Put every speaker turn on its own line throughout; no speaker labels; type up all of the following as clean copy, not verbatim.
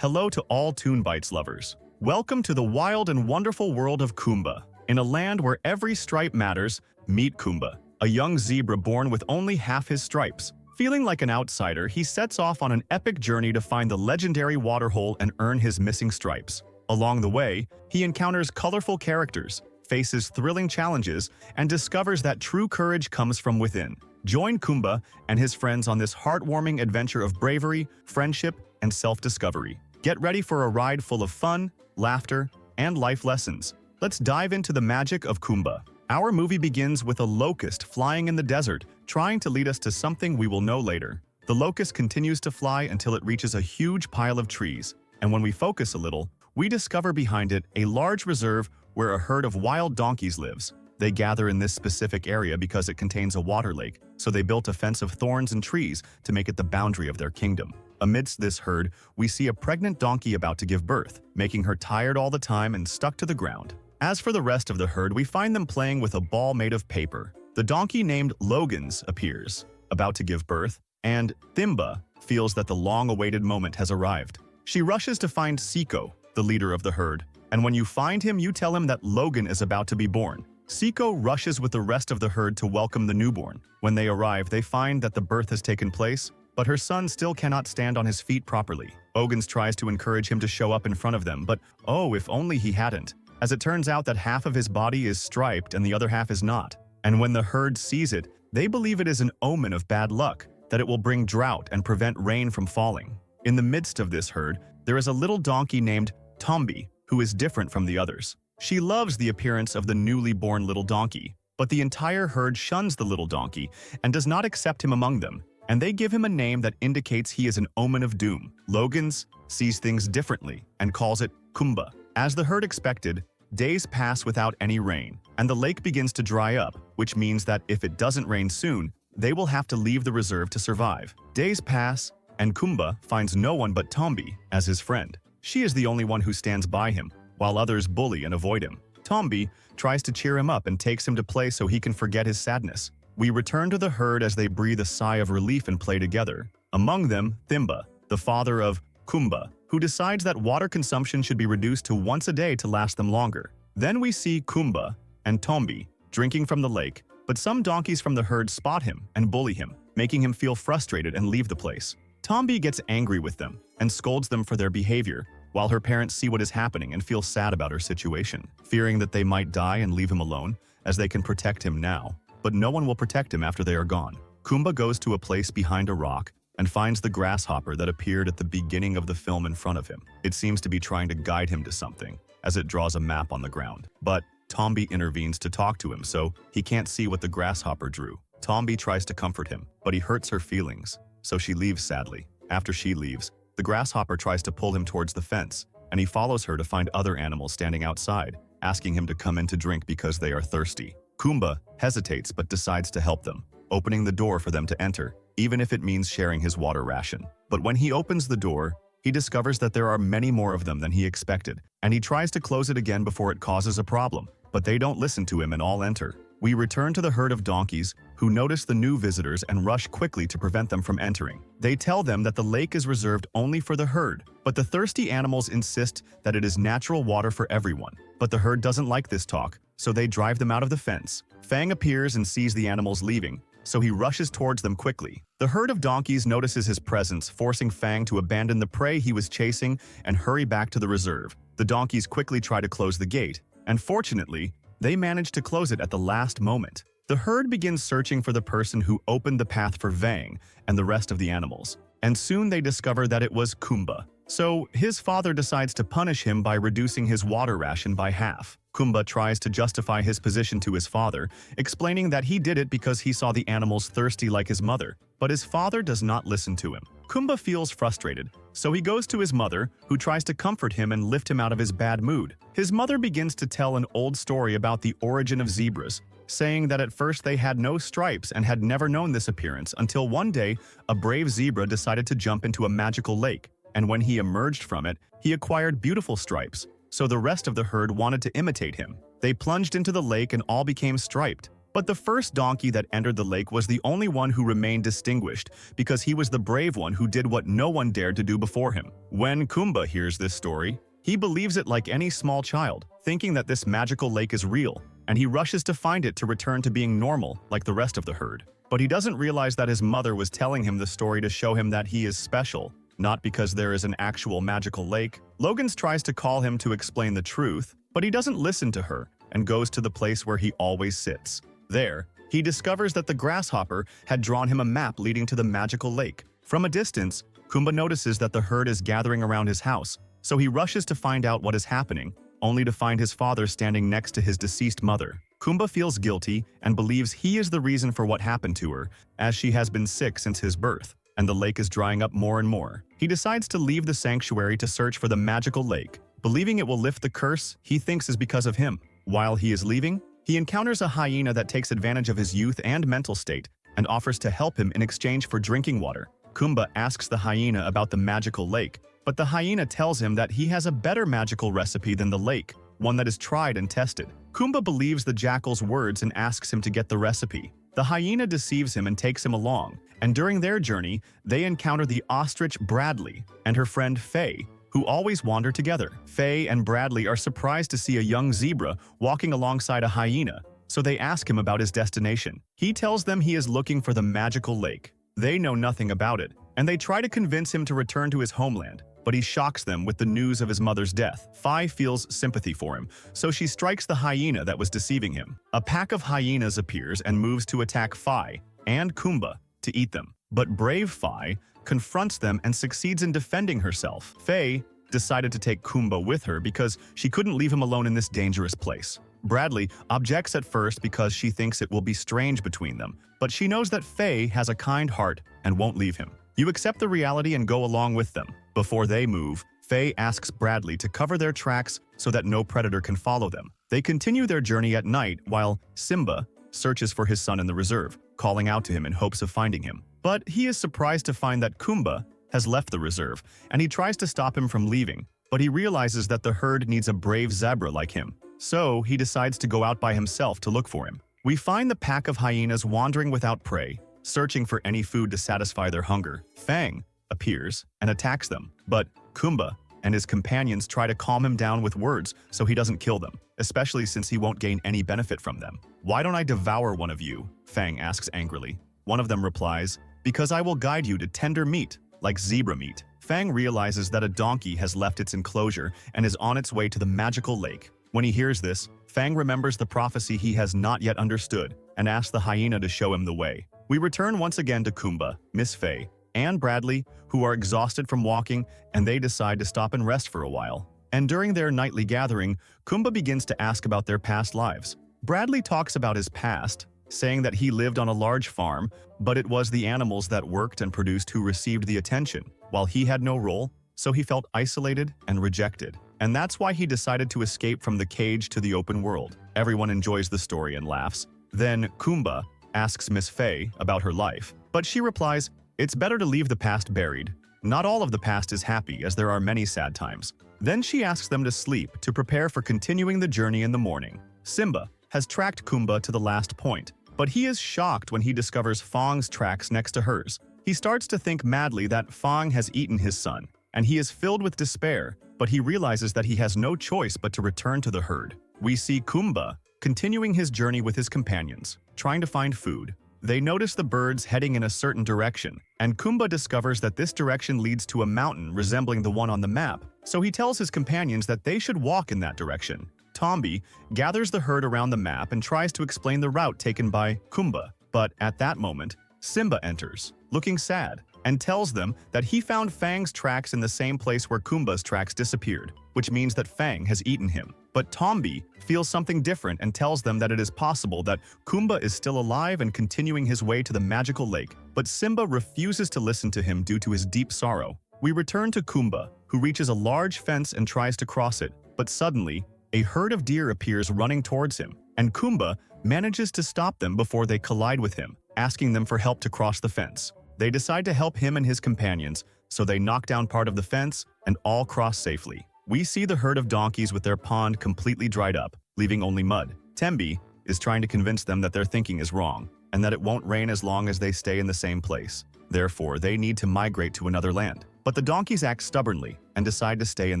Hello to all Toon Bites lovers. Welcome to the wild and wonderful world of Khumba. In a land where every stripe matters, meet Khumba, a young zebra born with only half his stripes. Feeling like an outsider, he sets off on an epic journey to find the legendary waterhole and earn his missing stripes. Along the way, he encounters colorful characters, faces thrilling challenges, and discovers that true courage comes from within. Join Khumba and his friends on this heartwarming adventure of bravery, friendship, and self-discovery. Get ready for a ride full of fun, laughter, and life lessons. Let's dive into the magic of Khumba. Our movie begins with a locust flying in the desert, trying to lead us to something we will know later. The locust continues to fly until it reaches a huge pile of trees, and when we focus a little, we discover behind it a large reserve where a herd of wild donkeys lives. They gather in this specific area because it contains a water lake, so they built a fence of thorns and trees to make it the boundary of their kingdom. Amidst this herd, we see a pregnant donkey about to give birth, making her tired all the time and stuck to the ground. As for the rest of the herd, we find them playing with a ball made of paper. The donkey named Logan's appears, about to give birth, and Thimba feels that the long-awaited moment has arrived. She rushes to find Siko, the leader of the herd, and when you find him, you tell him that Logan is about to be born. Siko rushes with the rest of the herd to welcome the newborn. When they arrive, they find that the birth has taken place, but her son still cannot stand on his feet properly. Ogans tries to encourage him to show up in front of them, but oh, if only he hadn't. As it turns out that half of his body is striped and the other half is not. And when the herd sees it, they believe it is an omen of bad luck, that it will bring drought and prevent rain from falling. In the midst of this herd, there is a little donkey named Tombi, who is different from the others. She loves the appearance of the newly born little donkey, but the entire herd shuns the little donkey and does not accept him among them, and they give him a name that indicates he is an omen of doom. Logan's sees things differently and calls it Khumba. As the herd expected, days pass without any rain, and the lake begins to dry up, which means that if it doesn't rain soon, they will have to leave the reserve to survive. Days pass, and Khumba finds no one but Tombi as his friend. She is the only one who stands by him, while others bully and avoid him. Tombi tries to cheer him up and takes him to play so he can forget his sadness. We return to the herd as they breathe a sigh of relief and play together. Among them, Thimba, the father of Khumba, who decides that water consumption should be reduced to once a day to last them longer. Then we see Khumba and Tombi drinking from the lake, but some donkeys from the herd spot him and bully him, making him feel frustrated and leave the place. Tombi gets angry with them and scolds them for their behavior, while her parents see what is happening and feel sad about her situation, fearing that they might die and leave him alone, as they can protect him now. But no one will protect him after they are gone. Khumba goes to a place behind a rock and finds the grasshopper that appeared at the beginning of the film in front of him. It seems to be trying to guide him to something, as it draws a map on the ground. But Tombi intervenes to talk to him, so he can't see what the grasshopper drew. Tombi tries to comfort him, but he hurts her feelings, so she leaves sadly. After she leaves, the grasshopper tries to pull him towards the fence, and he follows her to find other animals standing outside, asking him to come in to drink because they are thirsty. Khumba hesitates but decides to help them, opening the door for them to enter, even if it means sharing his water ration. But when he opens the door, he discovers that there are many more of them than he expected, and he tries to close it again before it causes a problem, but they don't listen to him and all enter. We return to the herd of donkeys, who notice the new visitors and rush quickly to prevent them from entering. They tell them that the lake is reserved only for the herd, but the thirsty animals insist that it is natural water for everyone. But the herd doesn't like this talk, so they drive them out of the fence. Fang appears and sees the animals leaving, so he rushes towards them quickly. The herd of donkeys notices his presence, forcing Fang to abandon the prey he was chasing and hurry back to the reserve. The donkeys quickly try to close the gate, and fortunately, they manage to close it at the last moment. The herd begins searching for the person who opened the path for Fang and the rest of the animals, and soon they discover that it was Khumba. So his father decides to punish him by reducing his water ration by half. Khumba tries to justify his position to his father, explaining that he did it because he saw the animals thirsty like his mother, but his father does not listen to him. Khumba feels frustrated, so he goes to his mother, who tries to comfort him and lift him out of his bad mood. His mother begins to tell an old story about the origin of zebras, saying that at first they had no stripes and had never known this appearance until one day a brave zebra decided to jump into a magical lake, and when he emerged from it, he acquired beautiful stripes, so the rest of the herd wanted to imitate him. They plunged into the lake and all became striped, But the first donkey that entered the lake was the only one who remained distinguished because he was the brave one who did what no one dared to do before him. When Khumba hears this story, he believes it like any small child, thinking that this magical lake is real, and he rushes to find it to return to being normal like the rest of the herd. But he doesn't realize that his mother was telling him the story to show him that he is special, not because there is an actual magical lake. Logan tries to call him to explain the truth, but he doesn't listen to her and goes to the place where he always sits. There, he discovers that the grasshopper had drawn him a map leading to the magical lake. From a distance, Khumba notices that the herd is gathering around his house, so he rushes to find out what is happening, only to find his father standing next to his deceased mother. Khumba feels guilty and believes he is the reason for what happened to her, as she has been sick since his birth, and the lake is drying up more and more. He decides to leave the sanctuary to search for the magical lake, believing it will lift the curse he thinks is because of him. While he is leaving, he encounters a hyena that takes advantage of his youth and mental state and offers to help him in exchange for drinking water. Khumba asks the hyena about the magical lake, but the hyena tells him that he has a better magical recipe than the lake, one that is tried and tested. Khumba believes the jackal's words and asks him to get the recipe. The hyena deceives him and takes him along, and during their journey, they encounter the ostrich Bradley and her friend Faye, who always wander together. Faye and Bradley are surprised to see a young zebra walking alongside a hyena, so they ask him about his destination. He tells them he is looking for the magical lake. They know nothing about it, and they try to convince him to return to his homeland, but he shocks them with the news of his mother's death. Faye feels sympathy for him, so she strikes the hyena that was deceiving him. A pack of hyenas appears and moves to attack Faye and Khumba to eat them. But brave Faye confronts them and succeeds in defending herself. Faye decided to take Khumba with her because she couldn't leave him alone in this dangerous place. Bradley objects at first because she thinks it will be strange between them, but she knows that Faye has a kind heart and won't leave him. You accept the reality and go along with them. Before they move, Faye asks Bradley to cover their tracks so that no predator can follow them. They continue their journey at night while Simba searches for his son in the reserve, calling out to him in hopes of finding him. But he is surprised to find that Khumba has left the reserve, and he tries to stop him from leaving, but he realizes that the herd needs a brave zebra like him. So he decides to go out by himself to look for him. We find the pack of hyenas wandering without prey, searching for any food to satisfy their hunger. Fang appears and attacks them, but Khumba and his companions try to calm him down with words so he doesn't kill them, especially since he won't gain any benefit from them. "Why don't I devour one of you?" Fang asks angrily. One of them replies, "Because I will guide you to tender meat, like zebra meat." Fang realizes that a donkey has left its enclosure and is on its way to the magical lake. When he hears this, Fang remembers the prophecy he has not yet understood and asks the hyena to show him the way. We return once again to Khumba, Miss Faye, and Bradley, who are exhausted from walking, and they decide to stop and rest for a while. And during their nightly gathering, Khumba begins to ask about their past lives. Bradley talks about his past, saying that he lived on a large farm, but it was the animals that worked and produced who received the attention, while he had no role, so he felt isolated and rejected. And that's why he decided to escape from the cage to the open world. Everyone enjoys the story and laughs. Then Khumba asks Miss Faye about her life, but she replies, "It's better to leave the past buried. Not all of the past is happy, as there are many sad times." Then she asks them to sleep to prepare for continuing the journey in the morning. Simba has tracked Khumba to the last point, but he is shocked when he discovers Fang's tracks next to hers. He starts to think madly that Fang has eaten his son, and he is filled with despair, but he realizes that he has no choice but to return to the herd. We see Khumba continuing his journey with his companions, trying to find food. They notice the birds heading in a certain direction, and Khumba discovers that this direction leads to a mountain resembling the one on the map, so he tells his companions that they should walk in that direction. Tombi gathers the herd around the map and tries to explain the route taken by Khumba, but at that moment, Simba enters, looking sad, and tells them that he found Fang's tracks in the same place where Khumba's tracks disappeared, which means that Fang has eaten him. But Tombi feels something different and tells them that it is possible that Khumba is still alive and continuing his way to the magical lake, but Simba refuses to listen to him due to his deep sorrow. We return to Khumba, who reaches a large fence and tries to cross it, but suddenly, a herd of deer appears running towards him, and Khumba manages to stop them before they collide with him, asking them for help to cross the fence. They decide to help him and his companions, so they knock down part of the fence and all cross safely. We see the herd of donkeys with their pond completely dried up, leaving only mud. Tembi is trying to convince them that their thinking is wrong, and that it won't rain as long as they stay in the same place. Therefore, they need to migrate to another land. But the donkeys act stubbornly and decide to stay in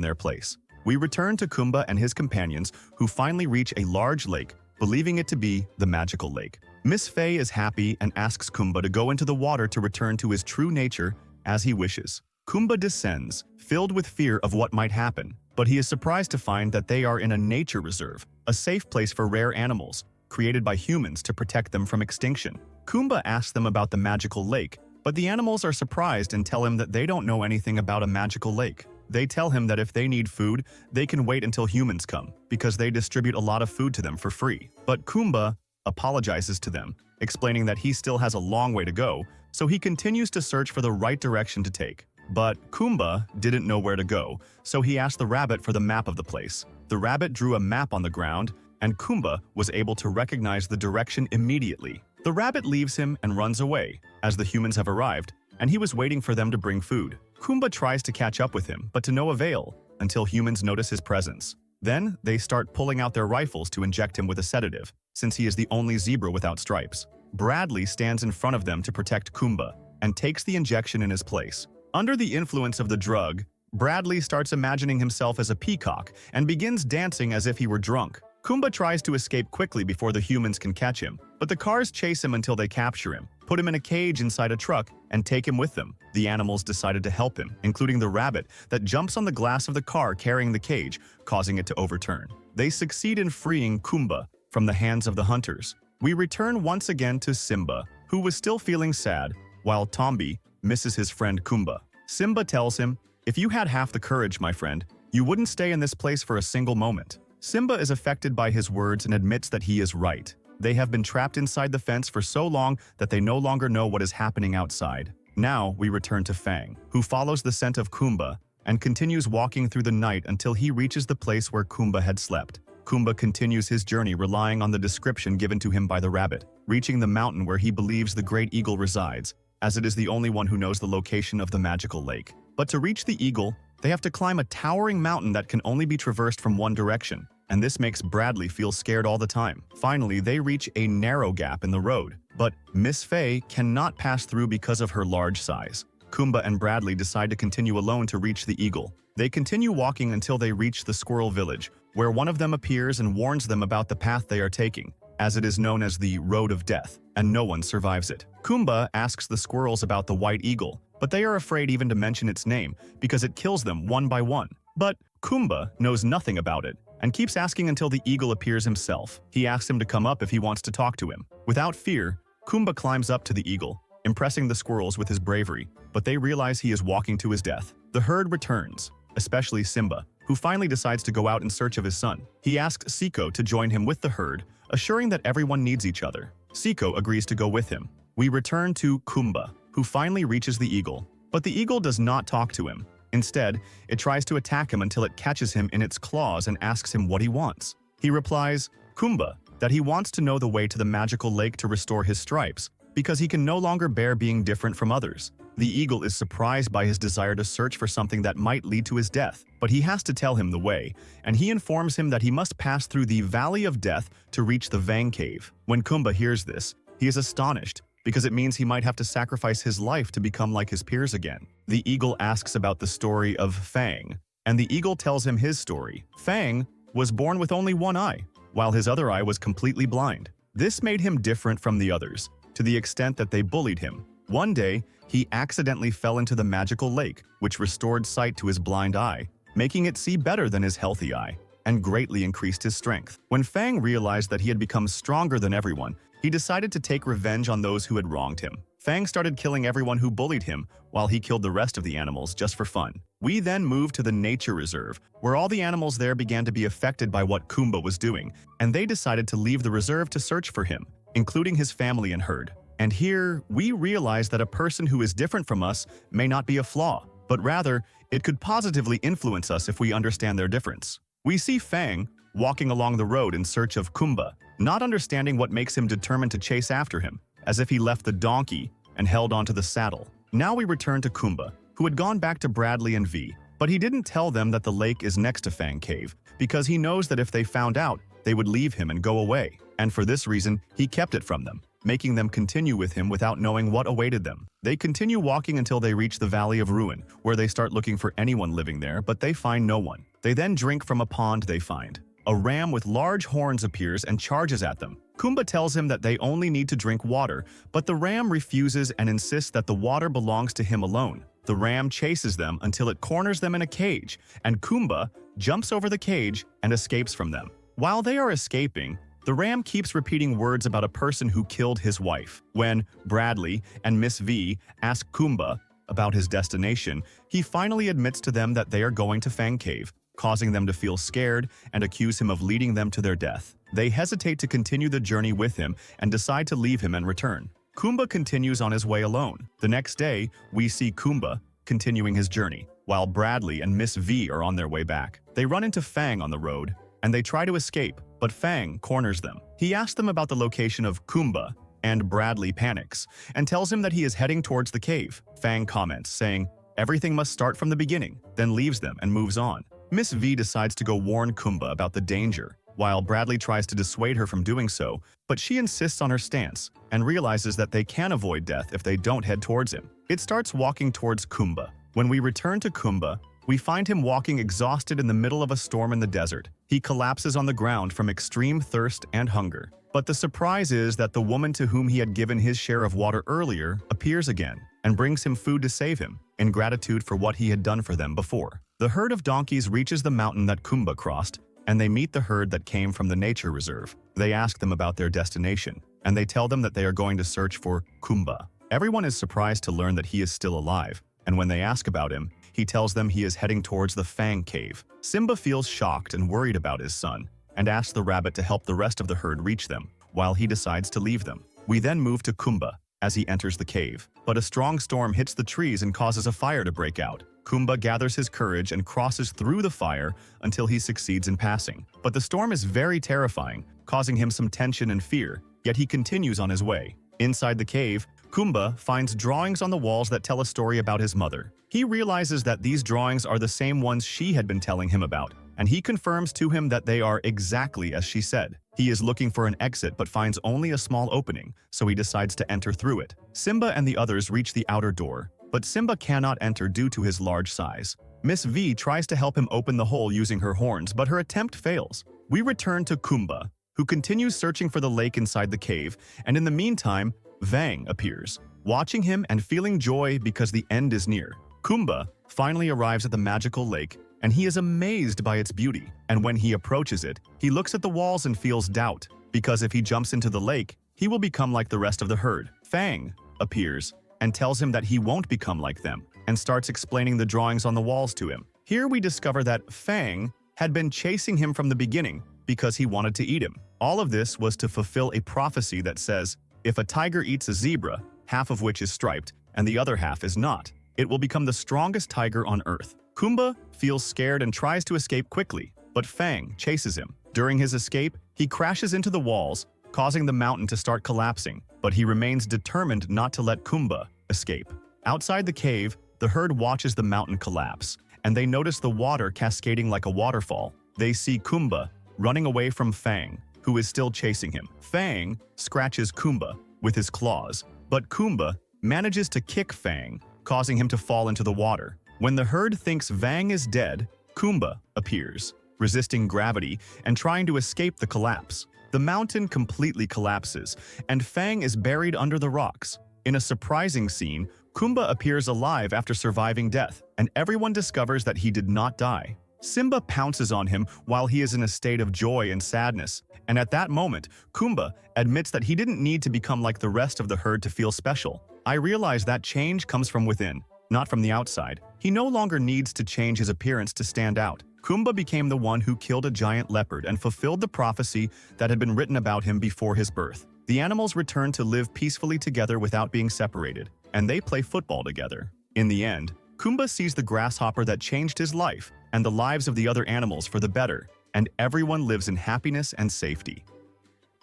their place. We return to Khumba and his companions, who finally reach a large lake, believing it to be the magical lake. Miss Fei is happy and asks Khumba to go into the water to return to his true nature as he wishes. Khumba descends, filled with fear of what might happen, but he is surprised to find that they are in a nature reserve, a safe place for rare animals, created by humans to protect them from extinction. Khumba asks them about the magical lake, but the animals are surprised and tell him that they don't know anything about a magical lake. They tell him that if they need food, they can wait until humans come, because they distribute a lot of food to them for free. But Khumba apologizes to them, explaining that he still has a long way to go, so he continues to search for the right direction to take. But Khumba didn't know where to go, so he asked the rabbit for the map of the place. The rabbit drew a map on the ground, and Khumba was able to recognize the direction immediately. The rabbit leaves him and runs away, as the humans have arrived, and he was waiting for them to bring food. Khumba tries to catch up with him, but to no avail, until humans notice his presence. Then, they start pulling out their rifles to inject him with a sedative, since he is the only zebra without stripes. Bradley stands in front of them to protect Khumba, and takes the injection in his place. Under the influence of the drug, Bradley starts imagining himself as a peacock and begins dancing as if he were drunk. Khumba tries to escape quickly before the humans can catch him, but the cars chase him until they capture him, put him in a cage inside a truck, and take him with them. The animals decided to help him, including the rabbit that jumps on the glass of the car carrying the cage, causing it to overturn. They succeed in freeing Khumba from the hands of the hunters. We return once again to Simba, who was still feeling sad, while Tombi misses his friend Khumba. Simba tells him, "If you had half the courage, my friend, you wouldn't stay in this place for a single moment." Simba is affected by his words and admits that he is right. They have been trapped inside the fence for so long that they no longer know what is happening outside. Now we return to Fang, who follows the scent of Khumba and continues walking through the night until he reaches the place where Khumba had slept. Khumba continues his journey relying on the description given to him by the rabbit, reaching the mountain where he believes the great eagle resides, as it is the only one who knows the location of the magical lake. But to reach the eagle, they have to climb a towering mountain that can only be traversed from one direction, and this makes Bradley feel scared all the time. Finally, they reach a narrow gap in the road, but Miss Fei cannot pass through because of her large size. Khumba and Bradley decide to continue alone to reach the eagle. They continue walking until they reach the squirrel village, where one of them appears and warns them about the path they are taking, as it is known as the Road of Death, and no one survives it. Khumba asks the squirrels about the white eagle, but they are afraid even to mention its name because it kills them one by one. But Khumba knows nothing about it and keeps asking until the eagle appears himself. He asks him to come up if he wants to talk to him. Without fear, Khumba climbs up to the eagle, impressing the squirrels with his bravery, but they realize he is walking to his death. The herd returns, especially Simba, who finally decides to go out in search of his son. He asks Siko to join him with the herd, assuring that everyone needs each other. Siko agrees to go with him. We return to Khumba, who finally reaches the eagle, but the eagle does not talk to him. Instead, it tries to attack him until it catches him in its claws and asks him what he wants. He replies, Khumba, that he wants to know the way to the magical lake to restore his stripes, because he can no longer bear being different from others. The eagle is surprised by his desire to search for something that might lead to his death, but he has to tell him the way, and he informs him that he must pass through the Valley of Death to reach the Vang Cave. When Khumba hears this, he is astonished, because it means he might have to sacrifice his life to become like his peers again. The eagle asks about the story of Fang, and the eagle tells him his story. Fang was born with only one eye, while his other eye was completely blind. This made him different from the others, to the extent that they bullied him. One day, he accidentally fell into the magical lake, which restored sight to his blind eye, making it see better than his healthy eye, and greatly increased his strength. When Fang realized that he had become stronger than everyone, he decided to take revenge on those who had wronged him. Fang started killing everyone who bullied him, while he killed the rest of the animals just for fun. We then moved to the nature reserve, where all the animals there began to be affected by what Khumba was doing, and they decided to leave the reserve to search for him, including his family and herd. And here, we realize that a person who is different from us may not be a flaw, but rather, it could positively influence us if we understand their difference. We see Fang walking along the road in search of Khumba, not understanding what makes him determined to chase after him, as if he left the donkey and held onto the saddle. Now we return to Khumba, who had gone back to Bradley and V, but he didn't tell them that the lake is next to Fang Cave, because he knows that if they found out, they would leave him and go away. and for this reason, he kept it from them, making them continue with him without knowing what awaited them. They continue walking until they reach the Valley of Ruin, where they start looking for anyone living there, but they find no one. They then drink from a pond they find. A ram with large horns appears and charges at them. Khumba tells him that they only need to drink water, but the ram refuses and insists that the water belongs to him alone. The ram chases them until it corners them in a cage, and Khumba jumps over the cage and escapes from them. While they are escaping, the ram keeps repeating words about a person who killed his wife. When Bradley and Miss V ask Khumba about his destination, he finally admits to them that they are going to Fang Cave, causing them to feel scared and accuse him of leading them to their death. They hesitate to continue the journey with him and decide to leave him and return. Khumba continues on his way alone. The next day, we see Khumba continuing his journey, while Bradley and Miss V are on their way back. They run into Fang on the road, and they try to escape, but Fang corners them. He asks them about the location of Khumba, and Bradley panics and tells him that he is heading towards the cave. Fang comments, saying, "Everything must start from the beginning," then leaves them and moves on. Miss V decides to go warn Khumba about the danger, while Bradley tries to dissuade her from doing so, but she insists on her stance and realizes that they can avoid death if they don't head towards him. It starts walking towards Khumba. When we return to Khumba, we find him walking exhausted in the middle of a storm in the desert. He collapses on the ground from extreme thirst and hunger. But the surprise is that the woman to whom he had given his share of water earlier appears again and brings him food to save him, in gratitude for what he had done for them before. The herd of donkeys reaches the mountain that Khumba crossed, and they meet the herd that came from the nature reserve. They ask them about their destination, and they tell them that they are going to search for Khumba. Everyone is surprised to learn that he is still alive, and when they ask about him, he tells them he is heading towards the Fang Cave. Simba feels shocked and worried about his son, and asks the rabbit to help the rest of the herd reach them, while he decides to leave them. We then move to Khumba as he enters the cave, but a strong storm hits the trees and causes a fire to break out. Khumba gathers his courage and crosses through the fire until he succeeds in passing. But the storm is very terrifying, causing him some tension and fear, yet he continues on his way. Inside the cave, Khumba finds drawings on the walls that tell a story about his mother. He realizes that these drawings are the same ones she had been telling him about, and he confirms to him that they are exactly as she said. He is looking for an exit but finds only a small opening, so he decides to enter through it. Simba and the others reach the outer door, but Simba cannot enter due to his large size. Miss V tries to help him open the hole using her horns, but her attempt fails. We return to Khumba, who continues searching for the lake inside the cave, and in the meantime, Vang appears, watching him and feeling joy because the end is near. Khumba finally arrives at the magical lake, and he is amazed by its beauty. And when he approaches it, he looks at the walls and feels doubt, because if he jumps into the lake, he will become like the rest of the herd. Fang appears and tells him that he won't become like them, and starts explaining the drawings on the walls to him. Here we discover that Fang had been chasing him from the beginning because he wanted to eat him. All of this was to fulfill a prophecy that says, if a tiger eats a zebra, half of which is striped and the other half is not, it will become the strongest tiger on earth. Khumba feels scared and tries to escape quickly, but Fang chases him. During his escape, he crashes into the walls, causing the mountain to start collapsing, but he remains determined not to let Khumba escape. Outside the cave, the herd watches the mountain collapse, and they notice the water cascading like a waterfall. They see Khumba running away from Fang, who is still chasing him. Fang scratches Khumba with his claws, but Khumba manages to kick Fang, causing him to fall into the water. When the herd thinks Fang is dead, Khumba appears, resisting gravity and trying to escape the collapse. The mountain completely collapses, and Fang is buried under the rocks. In a surprising scene, Khumba appears alive after surviving death, and everyone discovers that he did not die. Simba pounces on him while he is in a state of joy and sadness, and at that moment, Khumba admits that he didn't need to become like the rest of the herd to feel special. I realize that change comes from within, not from the outside. He no longer needs to change his appearance to stand out. Khumba became the one who killed a giant leopard and fulfilled the prophecy that had been written about him before his birth. The animals return to live peacefully together without being separated, and they play football together. In the end, Khumba sees the grasshopper that changed his life and the lives of the other animals for the better, and everyone lives in happiness and safety.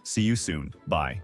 See you soon. Bye.